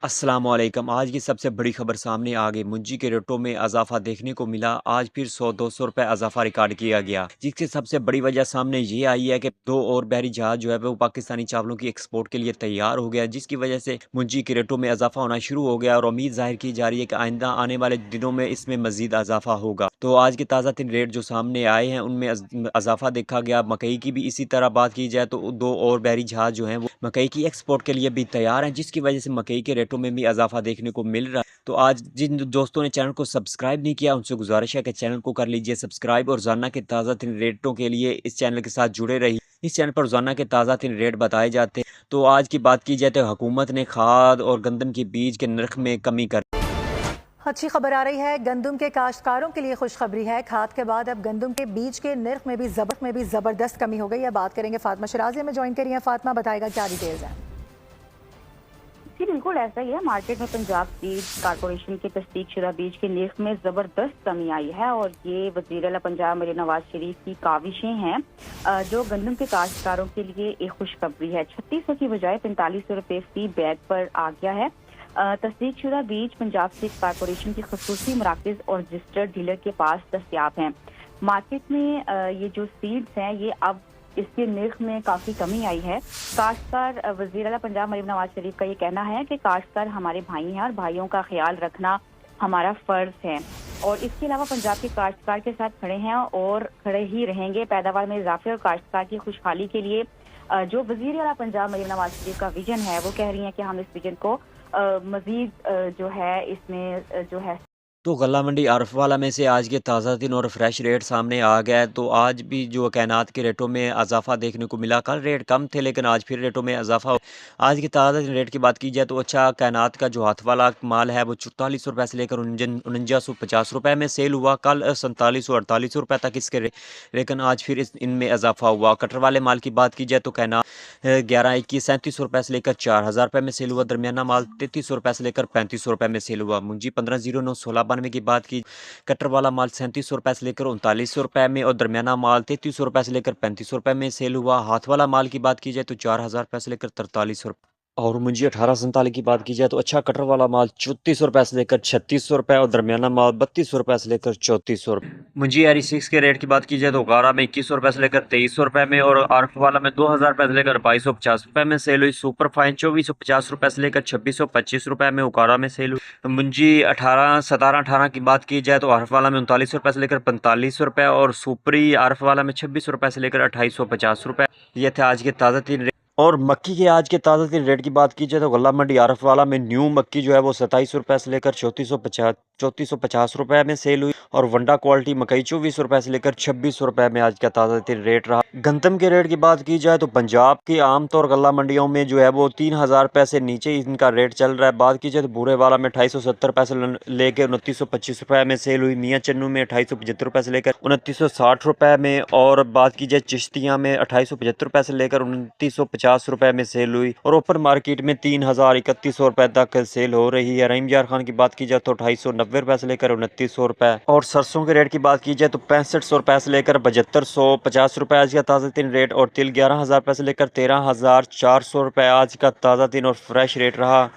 अस्सलामुअलैकुम। आज की सबसे बड़ी खबर सामने आ गई। मुंजी के रेटों में इजाफा देखने को मिला। आज फिर 100-200 रुपए इजाफा रिकॉर्ड किया गया, जिसकी सबसे बड़ी वजह सामने ये आई है कि दो और बहरी जहाज जो है वो पाकिस्तानी चावलों की एक्सपोर्ट के लिए तैयार हो गया, जिसकी वजह से मुंजी के रेटों में इजाफा होना शुरू हो गया और उम्मीद जाहिर की जा रही है कि आइंदा आने वाले दिनों में इसमें मजीद इजाफा होगा। तो आज के ताज़ा तीन रेट जो सामने आए हैं उनमें इजाफा देखा गया। मकई की भी इसी तरह बात की जाए तो दो और बहरी जहाज जो हैं वो मकई की एक्सपोर्ट के लिए भी तैयार हैं, जिसकी वजह से मकई के रेटों में भी इजाफा देखने को मिल रहा है। तो आज जिन दोस्तों ने चैनल को सब्सक्राइब नहीं किया उनसे गुजारिश है कि चैनल को कर लीजिए सब्सक्राइब और रोजाना के ताज़ा तीन रेटों के लिए इस चैनल के साथ जुड़े रहिए। इस चैनल पर रोजाना के ताज़ा तीन रेट बताए जाते हैं। तो आज की बात की जाए तो हुकूमत ने खाद और गंदम के बीज के नर्ख में कमी कर। अच्छी खबर आ रही है। गंदम के काश्तकारों के लिए खुशखबरी है। खाद के बाद अब गंदम के बीज के नर्ख में भी जबरदस्त कमी हो गई है। बात करेंगे फातिमा शराजी में ज्वाइन करिए। फातिमा बताएगा क्या डिटेल्स हैं। जी बिल्कुल ऐसा ही है। मार्केट में पंजाब सीड कारपोरेशन के तस्दीक शुदा बीज के नर्ख में जबरदस्त कमी आई है और ये वज़ीर आला पंजाब मरीम नवाज शरीफ की काविशें हैं जो गंदम के काश्तकारों के लिए एक खुशखबरी है। 3600 की बजाय 4500 रुपये फी बैग पर आ गया है। तस्दीक शुदा बीज पंजाब सीड कारपोरेशन की खसूसी मराकज और रजिस्टर्ड डीलर के पास दस्तियाब हैं। मार्केट में ये जो सीड्स हैं ये अब इसके नर्ख में काफी कमी आई है। काश्तकार वज़ीर आला पंजाब मरीम नवाज शरीफ का ये कहना है कि काश्तकार हमारे भाई हैं और भाइयों का ख्याल रखना हमारा फर्ज है और इसके अलावा पंजाब के काश्तकार के साथ खड़े हैं और खड़े ही रहेंगे। पैदावार में इजाफे और काश्तकार की खुशहाली के लिए जो वज़ीर आला पंजाब मरीम नवाज शरीफ का विजन है वो कह रही हैं कि हम इस विजन को मजीद जो है इसमें जो है। तो गल्ला मंडी आरफवाला में से आज के ताज़ा दिन और फ्रेश रेट सामने आ गया है। तो आज भी जो कैनात के रेटों में इजाफा देखने को मिला। कल रेट कम थे लेकिन आज फिर रेटों में इजाफा। आज के ताज़ा दिन रेट की बात की जाए तो अच्छा कैनात का जो हाथ वाला माल है वो 4400 रुपये से लेकर 4950 रुपये में सेल हुआ। कल 4700-4800 रुपये तक इसके लेकिन आज फिर इनमें इजाफा हुआ। कटर वाले माल की बात की जाए तो कैनात 11-21 3700 रुपये से लेकर 4000 रुपये में सेल हुआ। दरमियाना माल 3300 रुपये से लेकर 3500 रुपये में सेल हुआ। मुंजी 1509-1692 की बात की। कटर वाला माल 3700 रुपये से लेकर 3900 रुपये में और दरमियाना माल 3300 रुपये से लेकर 3500 रुपये में सेल हुआ। हाथ वाला माल की बात की जाए तो 4000 रुपये से लेकर 4300 रुपये। और मुंजी 1847 की बात की जाए तो अच्छा कटर वाला माल 3400 रुपये से लेकर 3600 रुपये और दरमियाना माल 3200 रुपये से लेकर 3400 रुपये। मुंजी RE6 के रेट की बात की जाए तो 11 में 2100 रुपये से लेकर 2300 रुपये में और आरफ वाला में 2000 रुपये से लेकर 2250 रुपये में सेल हुई। सुपर फाइन 2450 रुपये से लेकर 2625 रुपये में उकारा में सेल हुई। मुंजी 17-18 की बात की जाए तो आरफ वाला में 39 रुपये से लेकर 45 रुपये और सुपरी आरफ वाला में 26 रुपये से लेकर 2850 रुपये। ये थे आज के ताज़ा तीन। और मक्की के आज के ताज़ा तीन रेट की बात की जाए तो गल्ला मंडी आरफ वाला में न्यू मक्की जो है वो 27 रुपये से लेकर 3450 रुपये में सेल हुई और वंडा क्वालिटी मकई 24 रुपये से लेकर 2600 रुपये में आज का ताज़ा तीन रेट रहा। गंदम के रेट की बात की जाए तो पंजाब की आमतौर गल्ला मंडियों में जो है वो 3000 रुपये से नीचे इनका रेट चल रहा है। बात की जाए तो बूरे वाला में 2870 रुपये से लेकर 2925 रुपये में सेल हुई। मियाँ चन्नू में 2875 रुपये से लेकर 2960 रुपये में और बात की जाए चिश्तिया में 2875 रुपये से लेकर 2950 रुपये में सेल हुई और ओपन मार्केट में 3031 रुपये तक सेल हो रही है। रहीम यार खान की बात की जाए तो 2890 रुपये से लेकर 2900 रुपये और सरसों के रेट की बात की जाए तो 6500 रुपये से लेकर 7250 रुपये आज का ताज़ा तीन रेट और तिल 11000 रुपये से लेकर 13400 रुपये आज का ताज़ा तीन और फ्रेश रेट रहा।